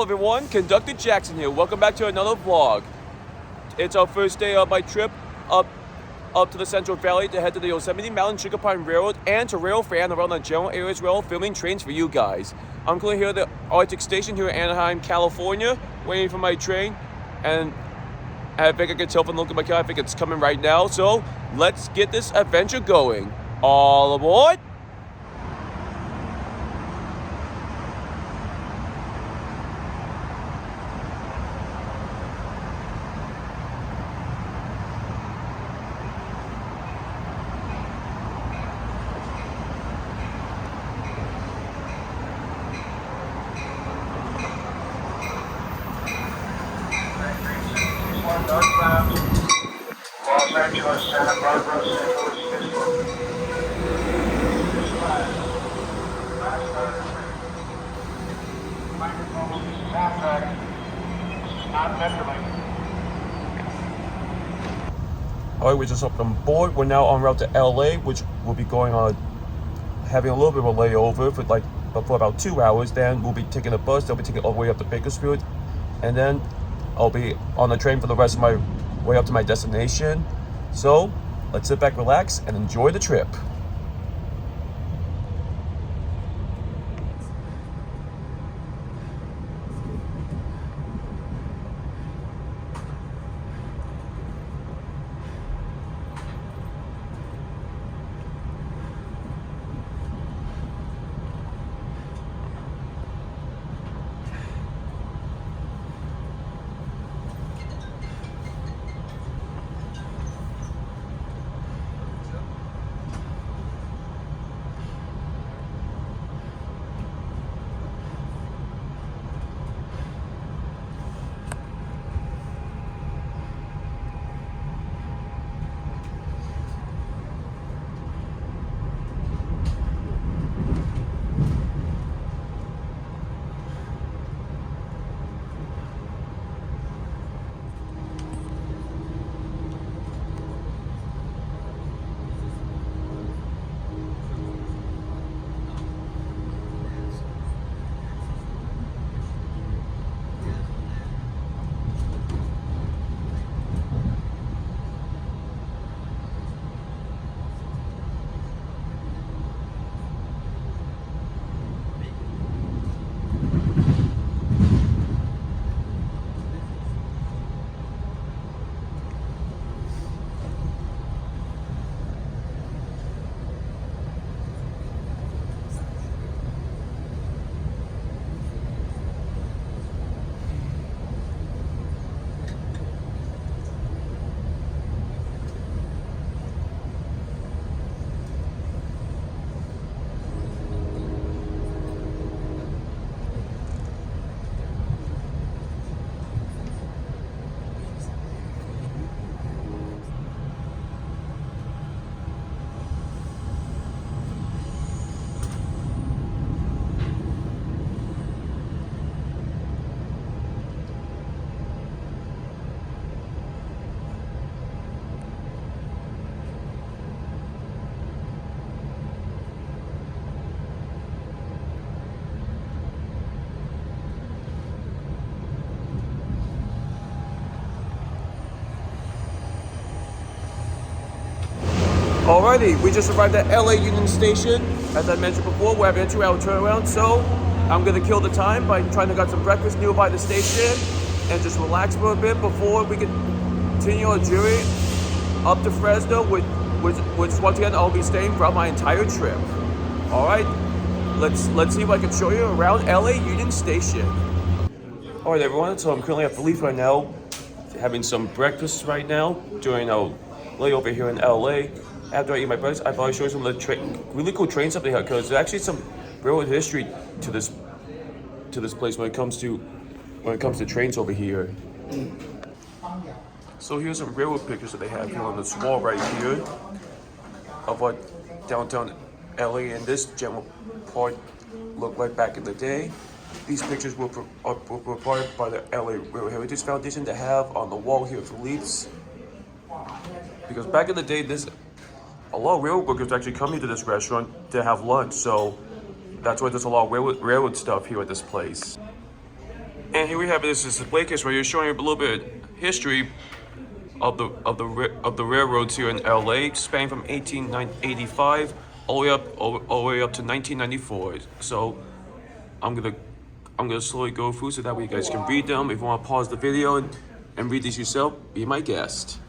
everyone, Conductor Jackson here. Welcome back to another vlog. It's our first day of my trip up to the Central Valley to head to the Yosemite Mountain Sugar Pine Railroad and to rail fan around the general areas rail, filming trains for you guys. I'm currently here at the Arctic Station here in Anaheim, California, waiting for my train, and I think I can tell from the look of my car, I think it's coming right now. So let's get this adventure going. All aboard! Los Angeles, Santa Barbara, St. Louis, Pittsburgh. This microphone, this is Amtrak. This is not Metrolink. Alright, we just hopped on board. We're now en route to LA, which we'll be going on, having a little bit of a layover for about 2 hours. Then we'll be taking a bus. They'll be taking all the way up to Bakersfield, and then I'll be on the train for the rest of my way up to my destination. So let's sit back, relax, and enjoy the trip. Alrighty, we just arrived at LA Union Station. As I mentioned before, we're having a 2-hour turnaround, so I'm gonna kill the time by trying to get some breakfast nearby the station and just relax for a bit before we continue our journey up to Fresno, which once again I'll be staying throughout my entire trip. Alright, let's see if I can show you around LA Union Station. Alright everyone, so I'm currently at Felipe right now, having some breakfast right now during our layover here in LA. After I eat my breakfast, I thought I'd show you some of the really cool train stuff they have, because there's actually some railroad history to this place when it comes to trains over here. So here's some railroad pictures that they have here on this wall right here of what downtown LA and this general part looked like back in the day. These pictures were provided by the LA Railroad Heritage Foundation to have on the wall here at Felipe's. Because back in the day, a lot of railroad workers actually coming to this restaurant to have lunch, so that's why there's a lot of railroad stuff here at this place. And here we have this is the Blakers where you're showing a little bit of history of the railroads here in LA, spanning from 1885 all the way up to 1994. So I'm gonna slowly go through so that way you guys can read them. If you want to pause the video and read these yourself, be my guest.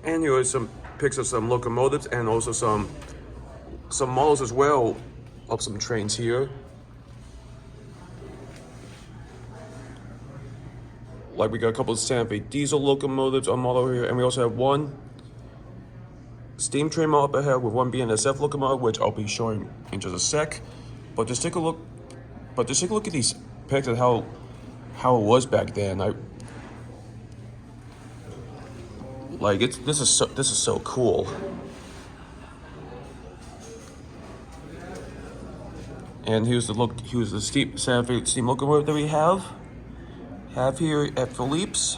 And here are some pics of some locomotives and also some models as well of some trains here. Like we got a couple of Santa Fe diesel locomotives on model here, and we also have one steam train model up ahead with one BNSF locomotive, which I'll be showing in just a sec. But just take a look. But just take a look at these pics of how it was back then. This is so cool. And here's the Santa Fe steam locomotive that we have here at Philippe's.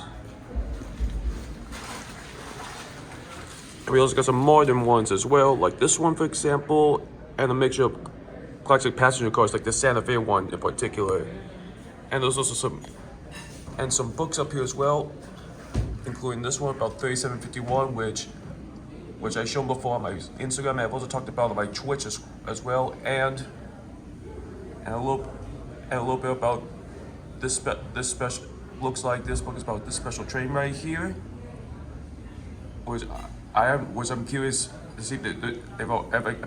And we also got some modern ones as well, like this one for example, and a mixture of classic passenger cars like the Santa Fe one in particular. And there's also some books up here as well, including this one about 3751, which I showed before on my Instagram, and I've also talked about on my Twitch as well, and a little bit about this special. Looks like this book is about this special train right here, which I'm curious to see if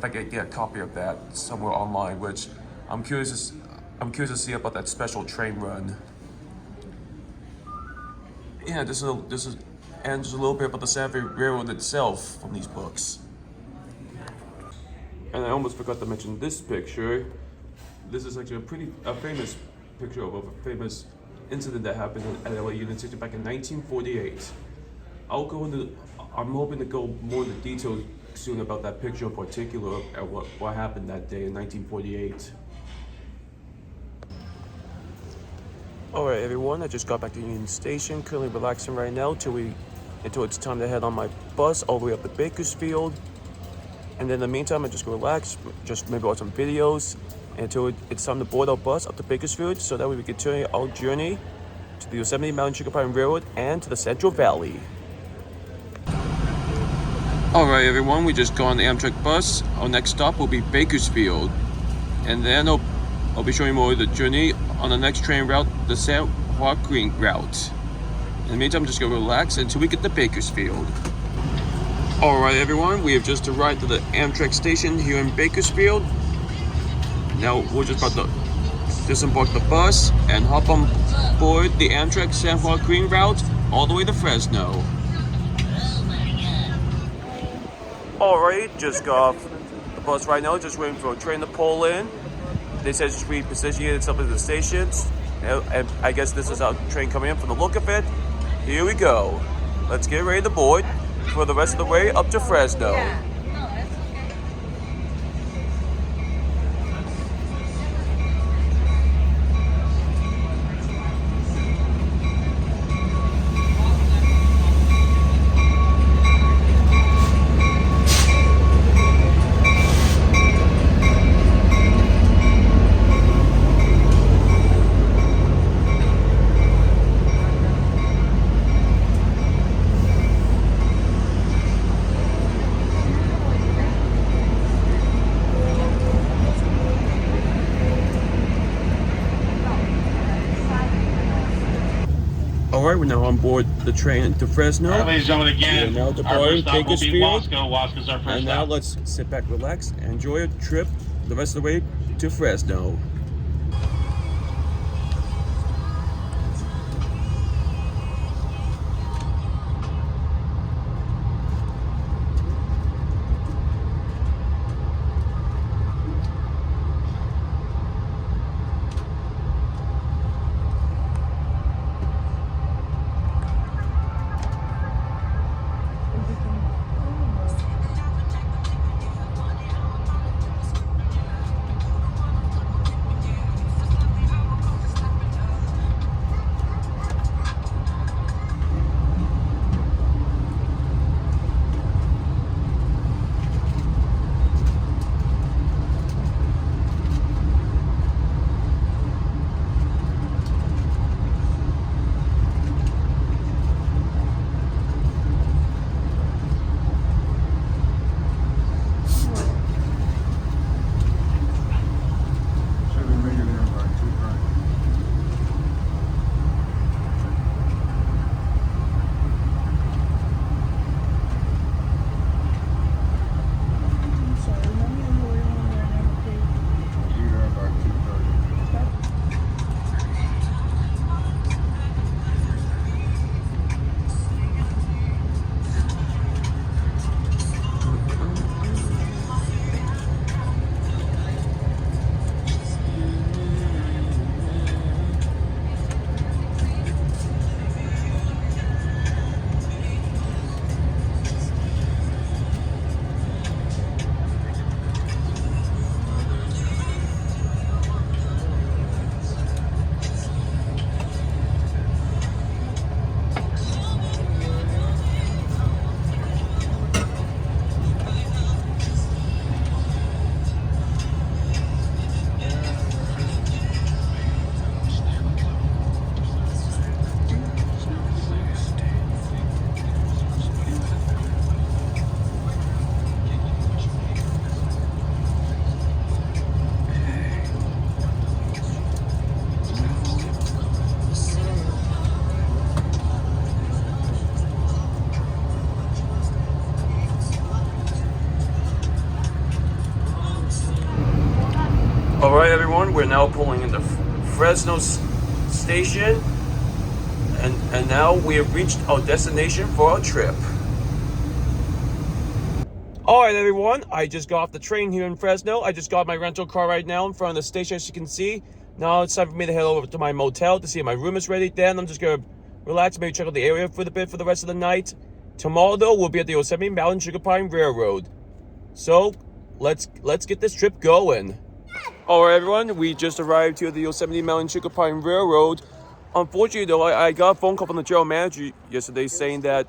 I can get a copy of that somewhere online. Which I'm curious to see about that special train run. Yeah, this is and just a little bit about the Santa Fe Railroad itself from these books. And I almost forgot to mention this picture. This is actually a famous picture of a famous incident that happened at LA Union Station back in 1948. I'm hoping to go more into detail soon about that picture in particular and what happened that day in 1948. Alright everyone, I just got back to Union Station, currently relaxing right now until it's time to head on my bus all the way up to Bakersfield. And then in the meantime, I just go relax, just maybe watch some videos until it's time to board our bus up to Bakersfield so that we can continue our journey to the Yosemite Mountain Sugar Pine Railroad and to the Central Valley. Alright everyone, we just got on the Amtrak bus. Our next stop will be Bakersfield. And then I'll be showing you more of the journey on the next train route, the San Joaquin route. In the meantime, I'm just gonna relax until we get to Bakersfield. Alright everyone, we have just arrived at the Amtrak station here in Bakersfield. Now we're just about to disembark the bus and hop on board the Amtrak San Joaquin route all the way to Fresno. Alright, just got off the bus right now, just waiting for a train to pull in. They said just reposition itself at the stations, and I guess this is our train coming in from the look of it. Here we go. Let's get ready to board for the rest of the way up to Fresno. Yeah. Alright, we're now on board the train to Fresno. All right, ladies and gentlemen, again, now our departing first stop will be Bakersfield. Wasco. Wasco's our first And now stop. let's sit back, relax, and enjoy a trip the rest of the way to Fresno. All right, everyone, we're now pulling into Fresno station, and now we have reached our destination for our trip. All right, everyone, I just got off the train here in Fresno. I just got my rental car right now in front of the station, as you can see. Now it's time for me to head over to my motel to see if my room is ready. Then I'm just gonna relax, maybe check out the area for a bit for the rest of the night. Tomorrow, though, we'll be at the Yosemite Mountain Sugar Pine Railroad. So let's get this trip going. All right, everyone, we just arrived here at the Yosemite Mountain Sugar Pine Railroad. Unfortunately, though, I got a phone call from the general manager yesterday saying that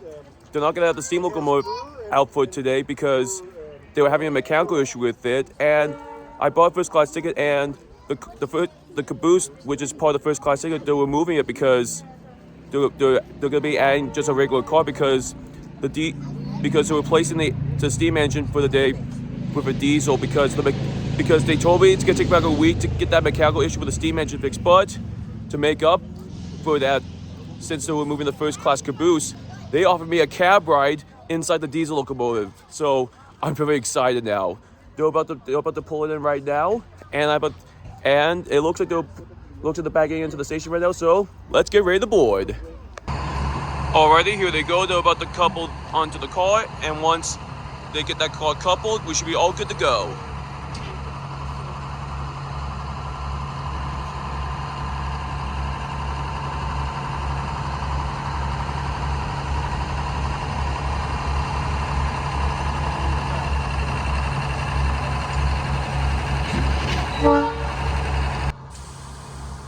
they're not going to have the steam locomotive output today because they were having a mechanical issue with it. And I bought a first class ticket, and the caboose, which is part of the first class ticket, they're removing it because they're going to be adding just a regular car because they're replacing the steam engine for the day with a diesel because they told me it's going to take about a week to get that mechanical issue with the steam engine fixed. But to make up for that, since they were moving the first class caboose, they offered me a cab ride inside the diesel locomotive. So I'm very excited now. They're about to pull it in right now, and it looks like they're backing into the station right now. So let's get ready to board. Alrighty, here they go. They're about to couple onto the car, and once they get that car coupled, we should be all good to go.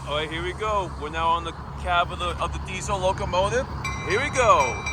All right, here we go. We're now on the cab of the diesel locomotive. Here we go.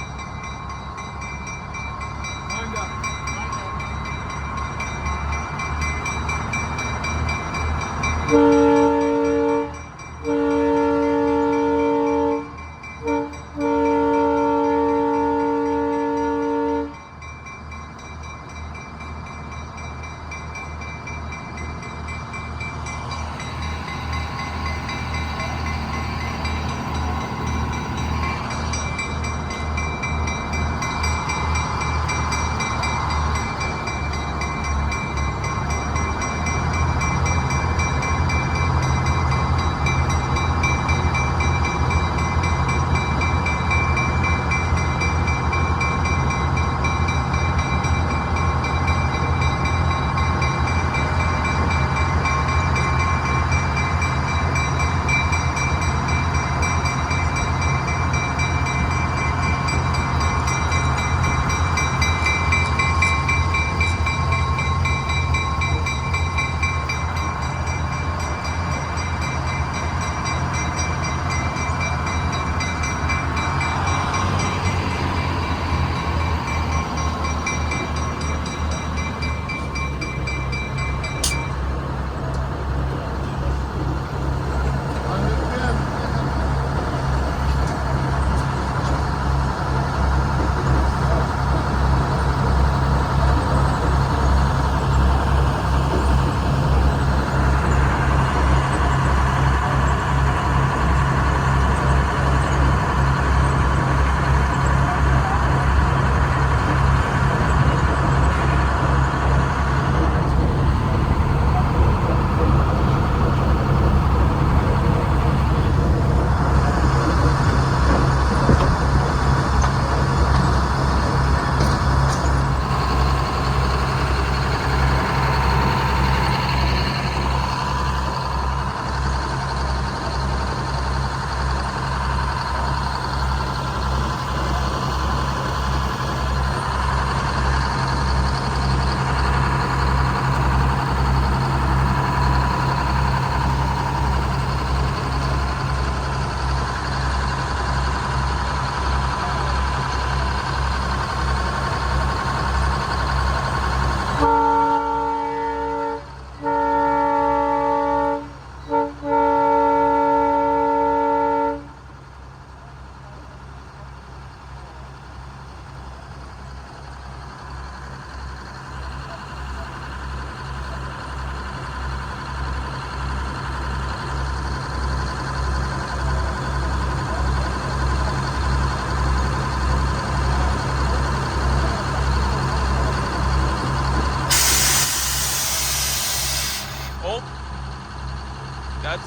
That's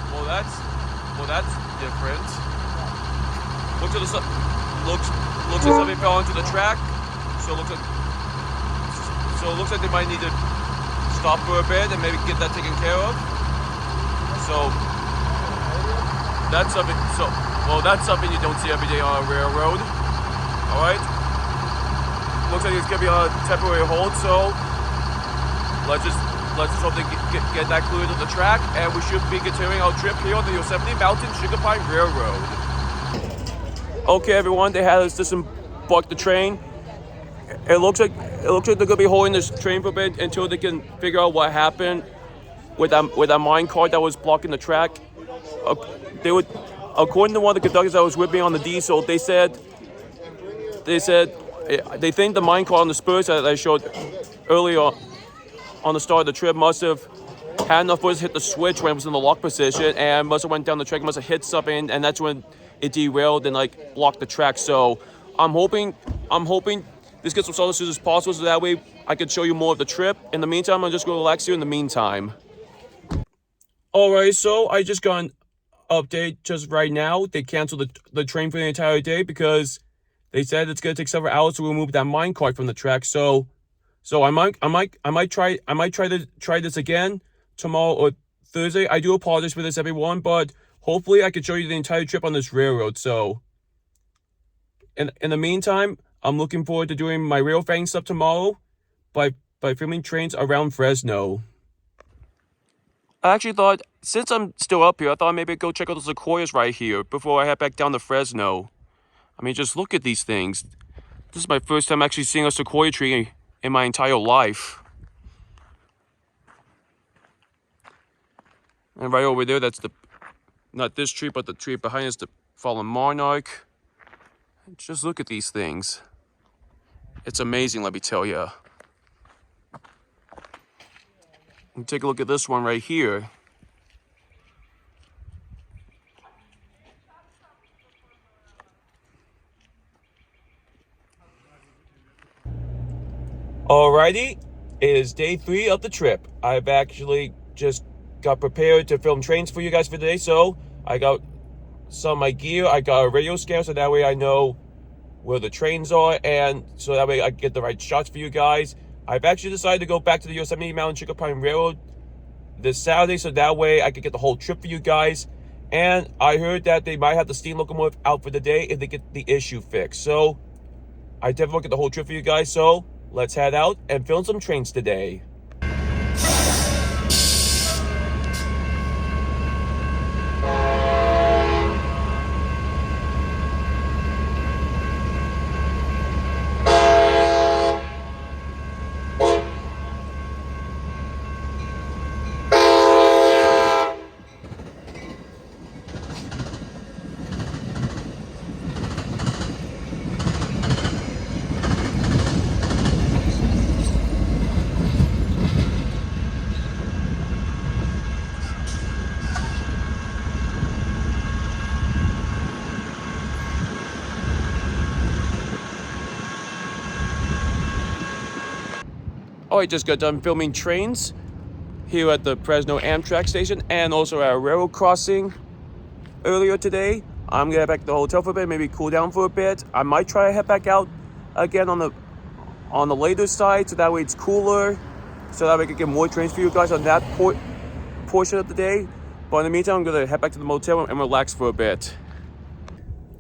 well. That's different. Looks like looks like something fell onto the track. So it looks like they might need to stop for a bit and maybe get that taken care of. So that's something. That's something you don't see every day on a railroad. All right. Looks like it's gonna be on a temporary hold. So let's just hope they get that cleared of the track, and we should be continuing our trip here on the Yosemite Mountain Sugar Pine Railroad. Okay, everyone, they had us disembark the train. It looks like they're gonna be holding this train for a bit until they can figure out what happened with that mine cart that was blocking the track. According to one of the conductors that was with me on the diesel, they said they think the mine cart on the spurs that I showed earlier on the start of the trip must have had enough force to hit the switch when it was in the lock position, and must have went down the track, must have hit something, and that's when it derailed and like blocked the track. So I'm hoping this gets resolved as soon as possible, so that way I can show you more of the trip. In the meantime, I'm just going to relax here in the meantime. Alright, so I just got an update just right now. They canceled the train for the entire day because they said it's going to take several hours to remove that mine cart from the track. So I might try this again tomorrow or Thursday. I do apologize for this, everyone, but hopefully I can show you the entire trip on this railroad. So in the meantime, I'm looking forward to doing my rail fang stuff tomorrow by filming trains around Fresno. I actually thought, since I'm still up here, I thought maybe I'd go check out the sequoias right here before I head back down to Fresno. I mean, just look at these things. This is my first time actually seeing a sequoia tree in my entire life. And right over there, that's not this tree, but the tree behind us, the fallen monarch. Just look at these things. It's amazing, let me tell you. And take a look at this one right here. Alrighty, it is day 3 of the trip. I've actually just got prepared to film trains for you guys for today, so I got some of my gear. I got a radio scanner, so that way I know where the trains are, and so that way I get the right shots for you guys. I've actually decided to go back to the Yosemite Mountain Sugar Pine Railroad this Saturday, so that way I could get the whole trip for you guys. And I heard that they might have the steam locomotive out for the day if they get the issue fixed. So I definitely want to get the whole trip for you guys, so let's head out and film some trains today. Oh, I just got done filming trains here at the Fresno Amtrak station and also at a railroad crossing earlier today. I'm gonna head back to the hotel for a bit, maybe cool down for a bit. I might try to head back out again on the later side, so that way it's cooler, so that way I can get more trains for you guys on that portion of the day. But in the meantime, I'm gonna head back to the motel and relax for a bit.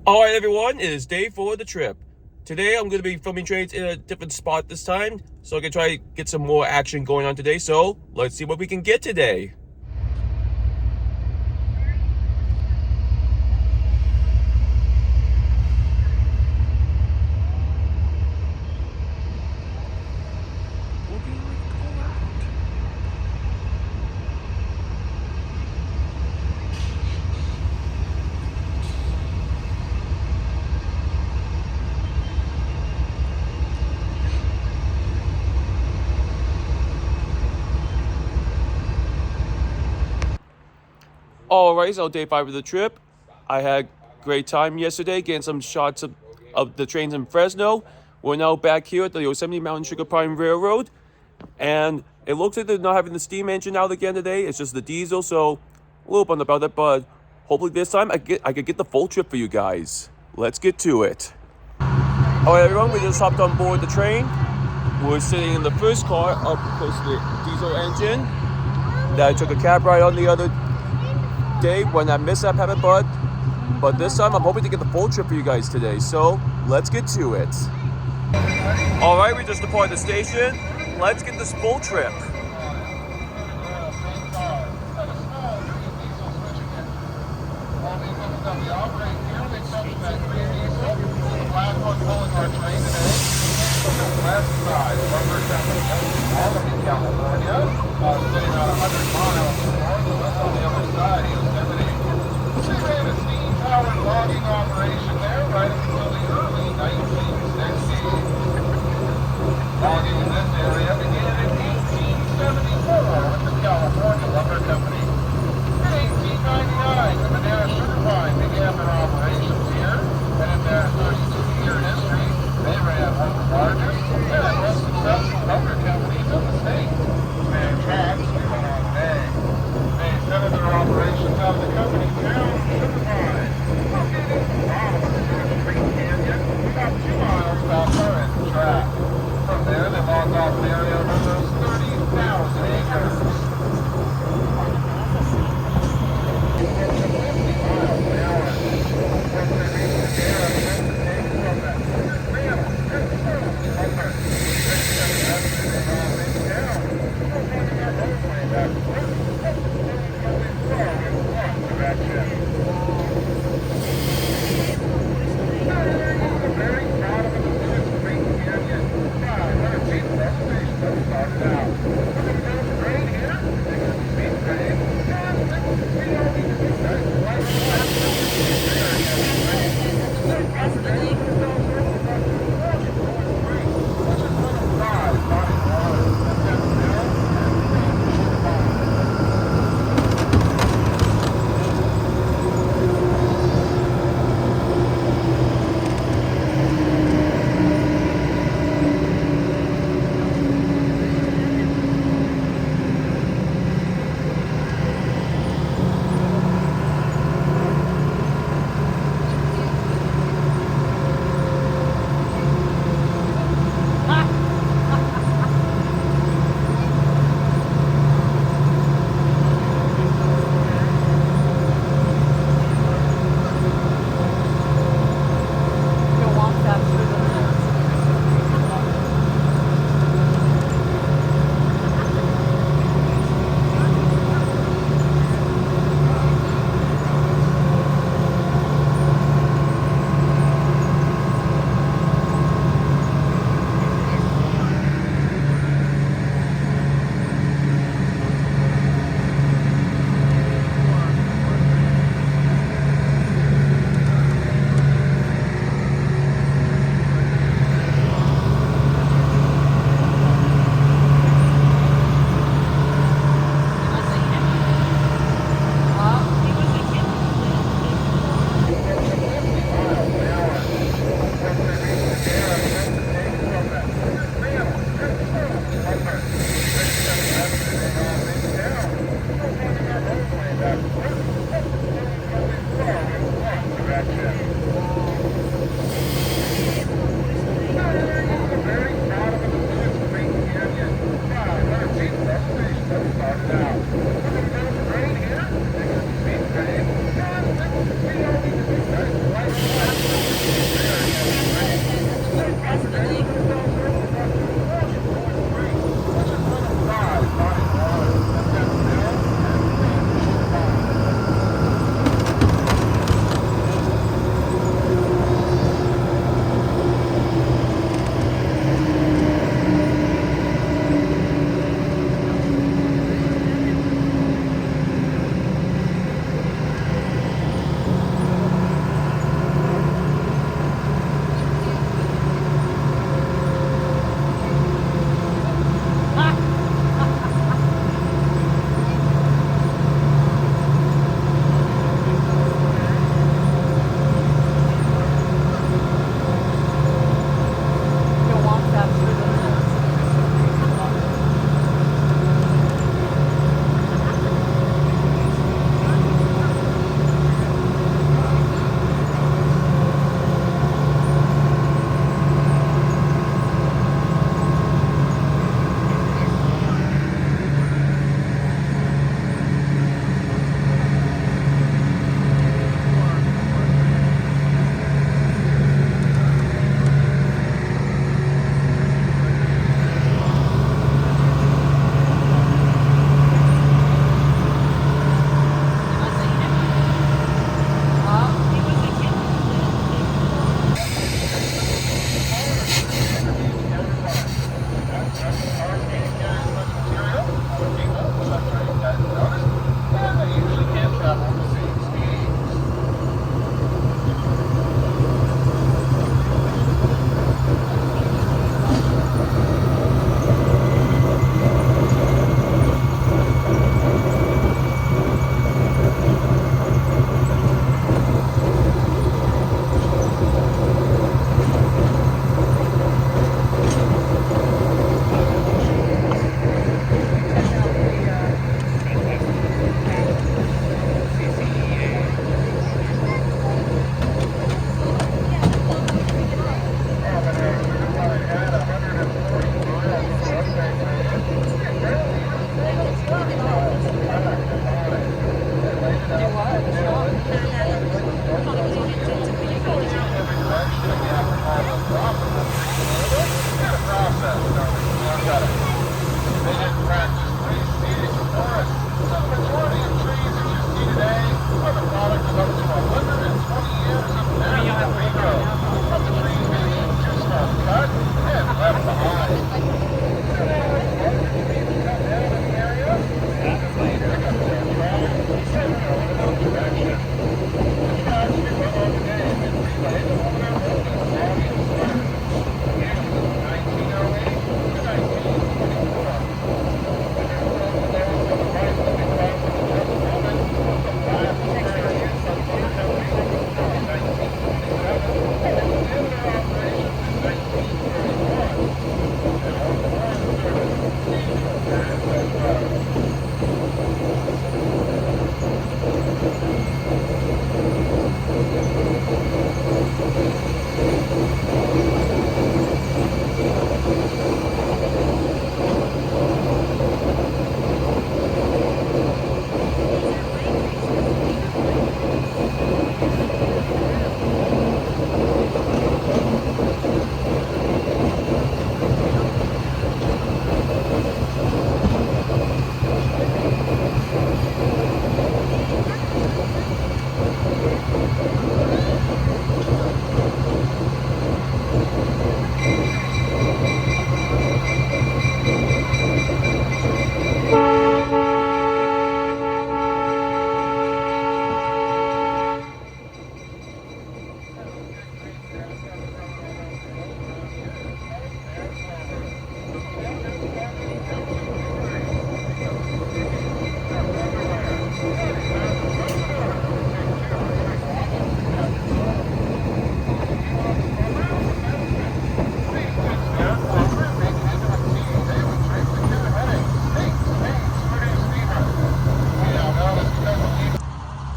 All right, everyone, it is day 4 of the trip. Today, I'm going to be filming trains in a different spot this time, so I can try to get some more action going on today. So, let's see what we can get today. Alright, so day 5 of the trip. I had a great time yesterday getting some shots of the trains in Fresno. We're now back here at the Yosemite Mountain Sugar Pine Railroad. And it looks like they're not having the steam engine out again today. It's just the diesel. So A little bummed about it, but hopefully this time I could get the full trip for you guys. Let's get to it. All right, everyone, we just hopped on board the train. We're sitting in the first car up close to the diesel engine that I took a cab ride on the other day when I missed that habit, but this time I'm hoping to get the full trip for you guys today. So let's get to it. All right, we just departed the station. Let's get this full trip. Logging operation there right until the early 1960s. Logging in this area began in 1874 with the California Lumber Company. In 1899, the Madera Sugar Pine began their operations here, and in their 32-year history, they ran one of the largest and most successful lumber companies in the state. Their tracks we went on today.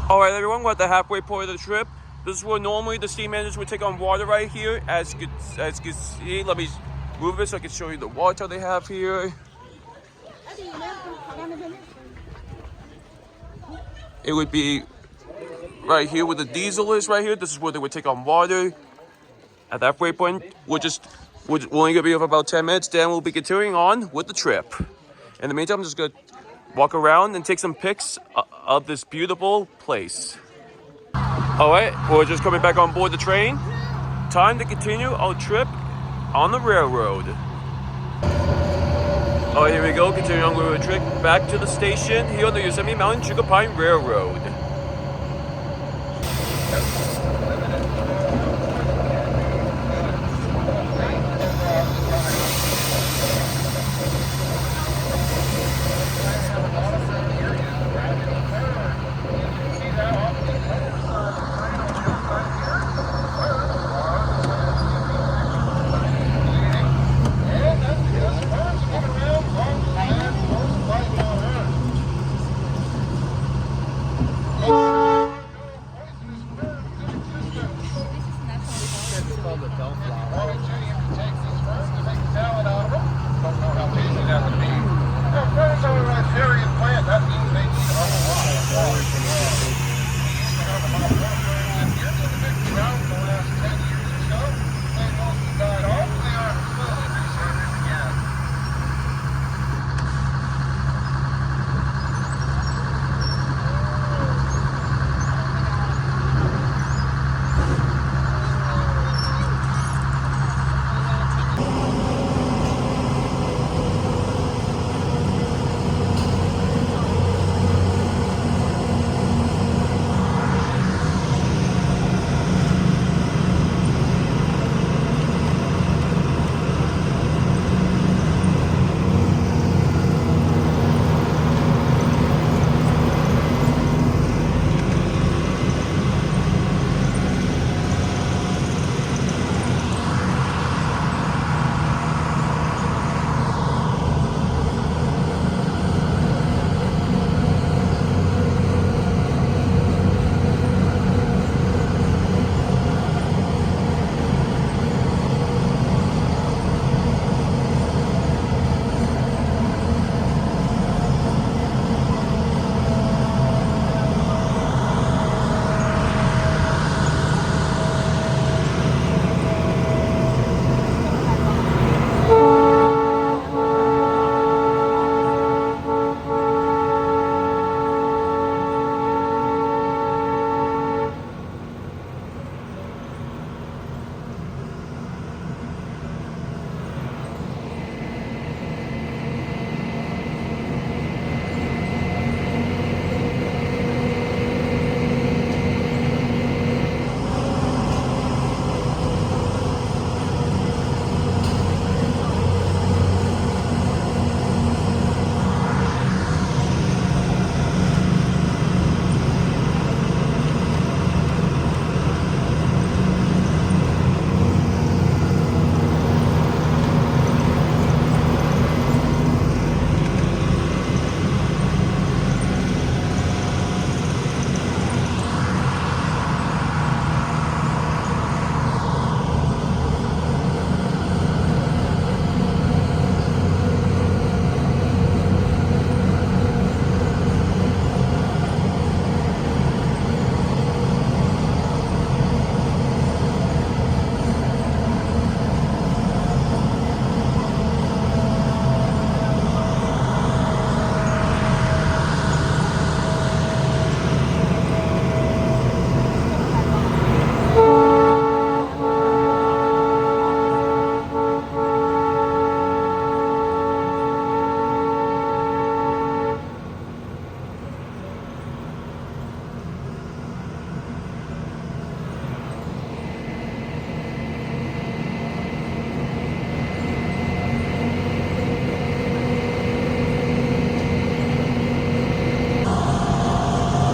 Alright everyone, we're at the halfway point of the trip. This is where normally the steam engines would take on water right here. As you can see, let me move it so I can show you the water they have here. It would be right here where the diesel is right here. This is where they would take on water. At that halfway point, we're only gonna be here for about 10 minutes, then we'll be continuing on with the trip. In the meantime, I'm just gonna walk around and take some pics of this beautiful place. Alright, we're just coming back on board the train. Time to continue our trip on the railroad. Alright, here we go, continuing on with the trip back to the station here on the Yosemite Mountain Sugar Pine Railroad.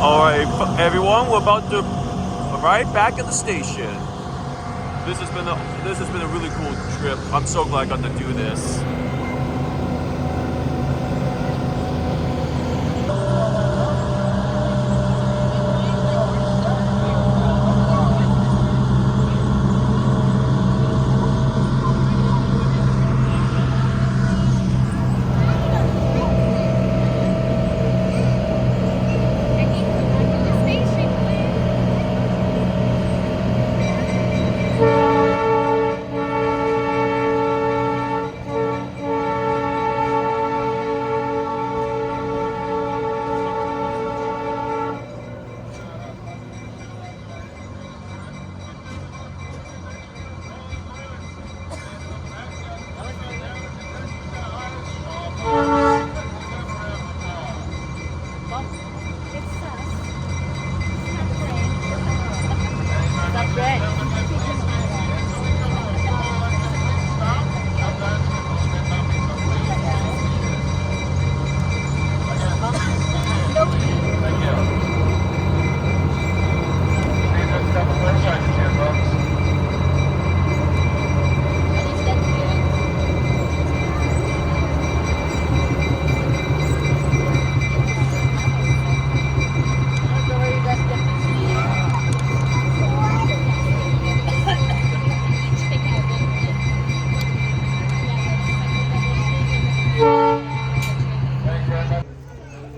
All right, everyone, we're about to arrive back at the station. This has been a really cool trip. I'm so glad I got to do this.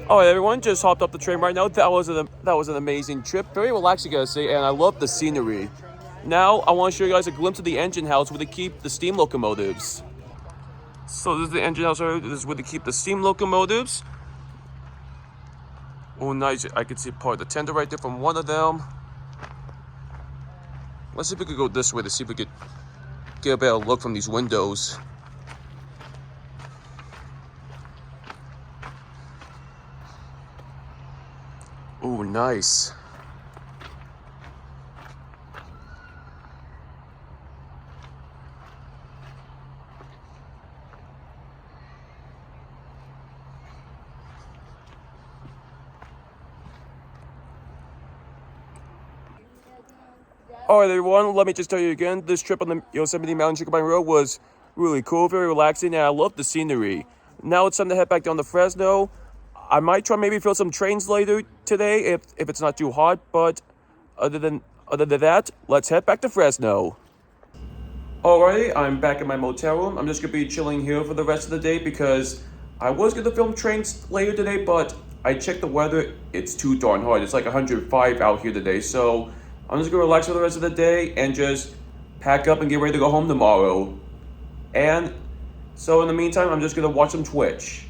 All right, everyone, just hopped up the train right now. That was an amazing trip, very relaxing, I gotta say, and I love the scenery. Now, I want to show you guys a glimpse of the engine house where they keep the steam locomotives. So this is the engine house. This is where they keep the steam locomotives. Oh, nice! I can see part of the tender right there from one of them. Let's see if we could go this way to see if we could get a better look from these windows. Oh, nice. All right, everyone, let me just tell you again, this trip on the Yosemite Mountain Chicken Pine Road was really cool, very relaxing, and I love the scenery. Now it's time to head back down to Fresno. I might try maybe fill some trains later today if it's not too hot, but other than that, let's head back to Fresno. Alrighty, I'm back in my motel room. I'm just gonna be chilling here for the rest of the day because I was gonna film trains later today, but I checked the weather. It's too darn hot. It's like 105 out here today, so I'm just gonna relax for the rest of the day and just pack up and get ready to go home tomorrow. And so in the meantime, I'm just gonna watch some Twitch.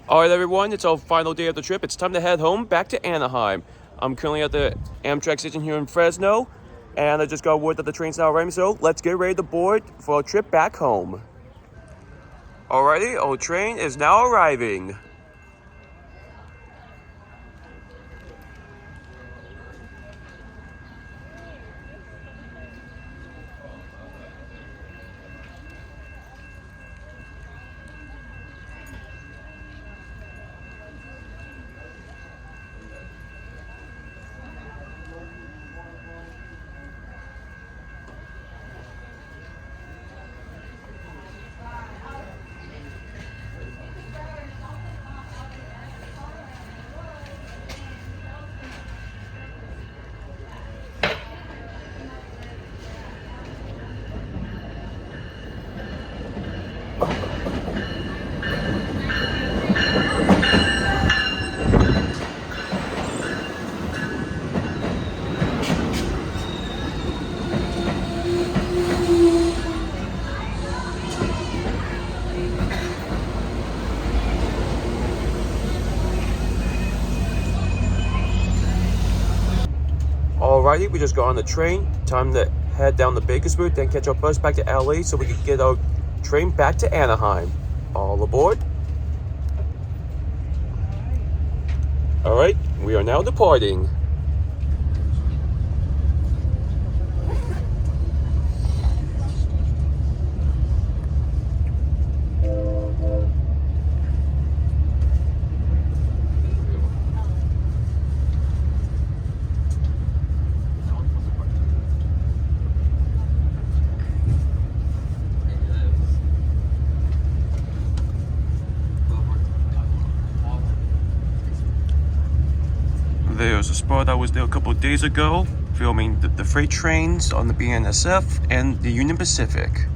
All right, everyone, it's our final day of the trip. It's time to head home back to Anaheim. I'm currently at the Amtrak station here in Fresno, and I just got word that the train's now arriving, so let's get ready to board for our trip back home. Alrighty, our train is now arriving. Alrighty, we just got on the train. Time to head down to Bakersfield, then catch our bus back to LA so we can get our train back to Anaheim. All aboard. Alright, we are now departing. There's a spot I was there a couple of days ago, filming the freight trains on the BNSF and the Union Pacific.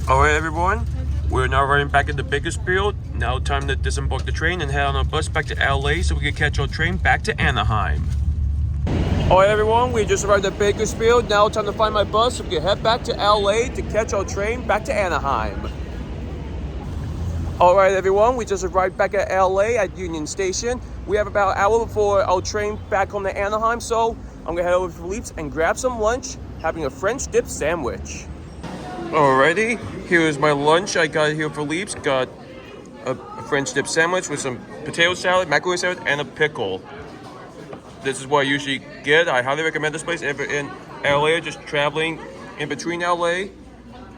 Alright everyone, we're now running back at the Bakersfield. Now time to disembark the train and head on a bus back to LA so we can catch our train back to Anaheim. Alright everyone, we just arrived at Bakersfield. Now time to find my bus so we can head back to LA to catch our train back to Anaheim. Alright everyone, we just arrived back at LA at Union Station. We have about an hour before our train back home to Anaheim, so I'm gonna head over to Philippe's and grab some lunch, having a French dip sandwich. Alrighty, here's my lunch. I got here for Philippe's. Got a French dip sandwich with some potato salad, macaroni salad, and a pickle. This is what I usually get. I highly recommend this place. If you're in LA, just traveling in between LA,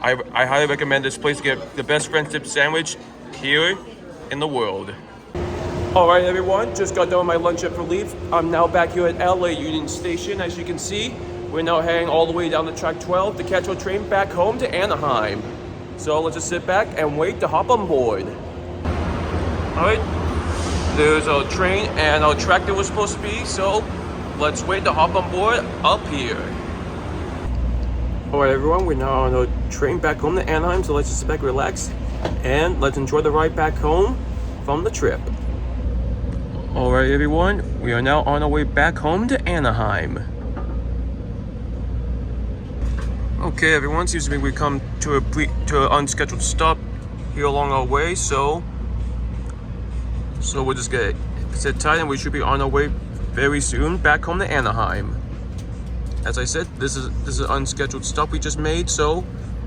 I highly recommend this place to get the best French dip sandwich here in the world. Alright everyone, just got done with my lunch at Philippe's. I'm now back here at LA Union Station. As you can see, we're now heading all the way down to track 12 to catch our train back home to Anaheim. So let's just sit back and wait to hop on board. Alright, there's our train and our track that we're supposed to be, so let's wait to hop on board up here. Alright everyone, we're now on a train back home to Anaheim, so let's just sit back, relax, and let's enjoy the ride back home from the trip. Alright everyone, we are now on our way back home to Anaheim. Okay everyone, seems to me we come to an unscheduled stop here along our way, so we'll just get sit tight and we should be on our way very soon back home to Anaheim. As I said, this is an unscheduled stop we just made, so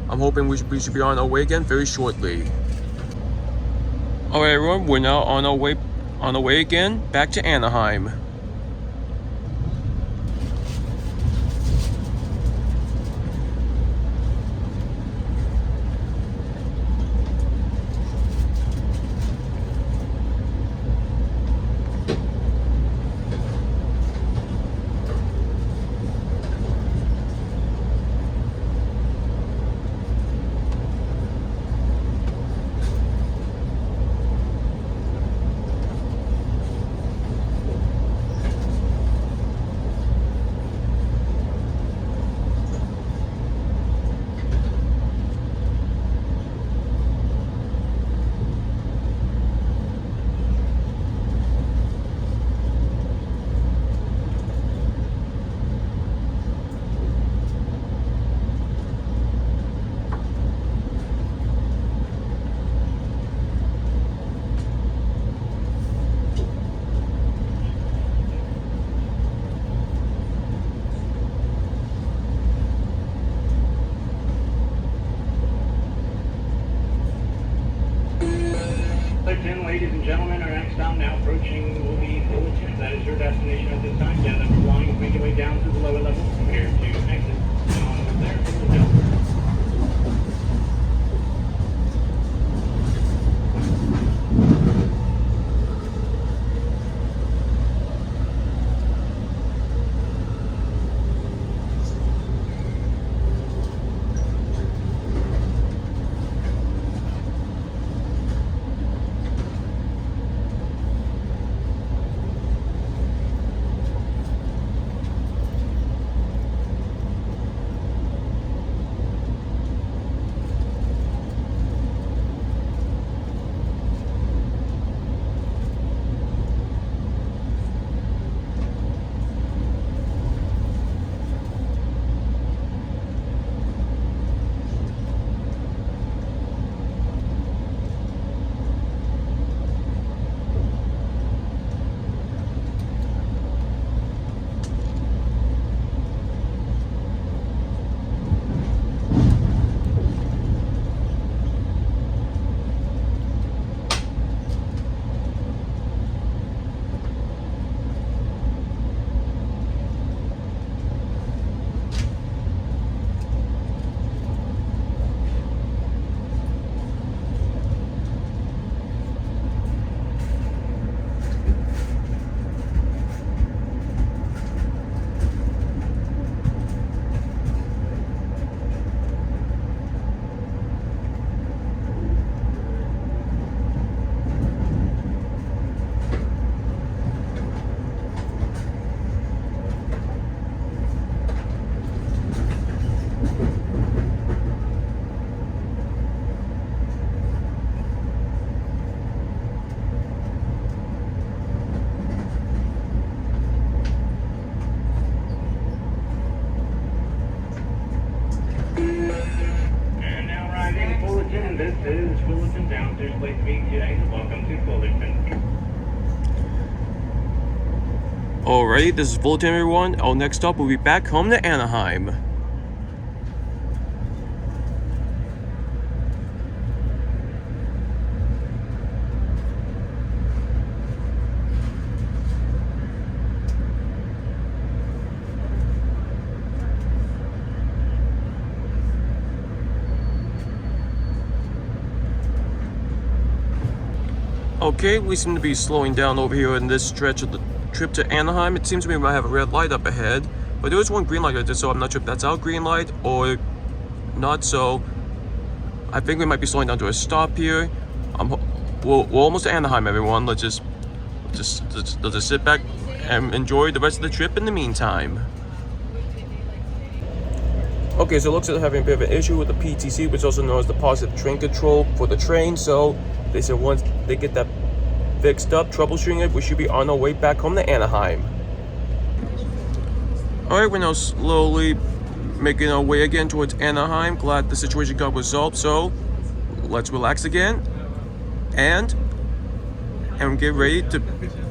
I'm hoping we should be on our way again very shortly. Alright everyone, we're now on our way again back to Anaheim. Ladies and gentlemen, our next stop now approaching will be Fullerton. That is your destination at this time. Gather for flying, make your way down to the lower level. Prepare to exit. And on there, Fullerton. downstairs place to meet today. Welcome to Fullerton. Alrighty, this is Fullerton, everyone. Our next stop will be back home to Anaheim. Okay, we seem to be slowing down over here in this stretch of the trip to Anaheim. It seems to me we might have a red light up ahead, but there is one green light right there, so I'm not sure if that's our green light or not. So I think we might be slowing down to a stop here. We're almost to Anaheim, everyone. Let's just sit back and enjoy the rest of the trip in the meantime. Okay, so it looks like they're having a bit of an issue with the PTC, which is also known as the positive train control for the train. So they said once they get that fixed up, troubleshooting it, we should be on our way back home to Anaheim. Alright, we're now slowly making our way again towards Anaheim. Glad the situation got resolved, so let's relax again and get ready to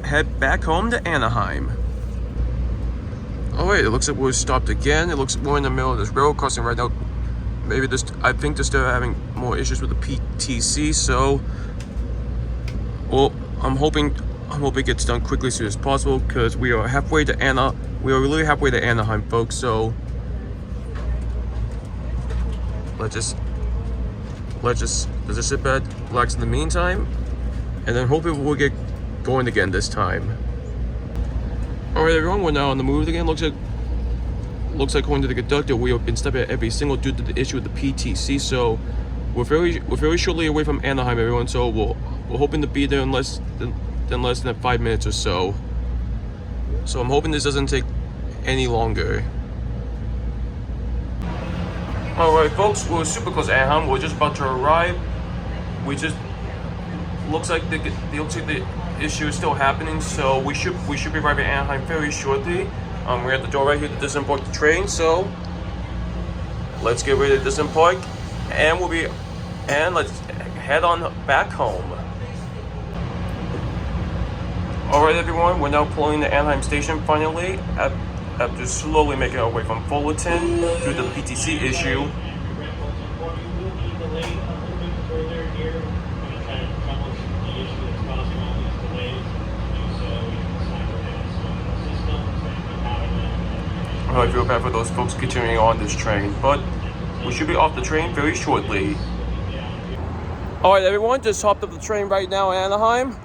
head back home to Anaheim. Alright, it looks like we're stopped again. It looks like we're in the middle of this railroad crossing right now. Maybe I think they're still having more issues with the PTC, so well, I'm hoping it gets done quickly as soon as possible, because we are really halfway to Anaheim, folks. So let's just sit back, relax in the meantime, and then hopefully we'll get going again this time. Alright, everyone, we're now on the move again. Looks like according to the conductor, we have been stopping at every single due to the issue with the PTC. So we're very shortly away from Anaheim, everyone. So we're hoping to be there in less than 5 minutes or so. So I'm hoping this doesn't take any longer. Alright, folks, we're super close to Anaheim. We're just about to arrive. Looks like the issue is still happening, so we should be arriving at Anaheim very shortly. We're at the door right here to disembark the train, so let's get ready to disembark, and let's head on back home. Alright, everyone, we're now pulling the Anaheim station finally after slowly making our way from Fullerton due to the PTC issue. I feel bad for those folks continuing on this train, but we should be off the train very shortly. Alright, everyone, just hopped up the train right now in Anaheim.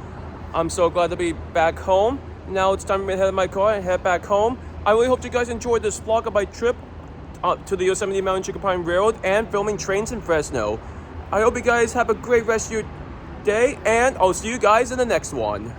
I'm so glad to be back home. Now it's time for me to head in my car and head back home. I really hope you guys enjoyed this vlog of my trip to the Yosemite Mountain Chicken Pine Railroad and filming trains in Fresno. I hope you guys have a great rest of your day, and I'll see you guys in the next one.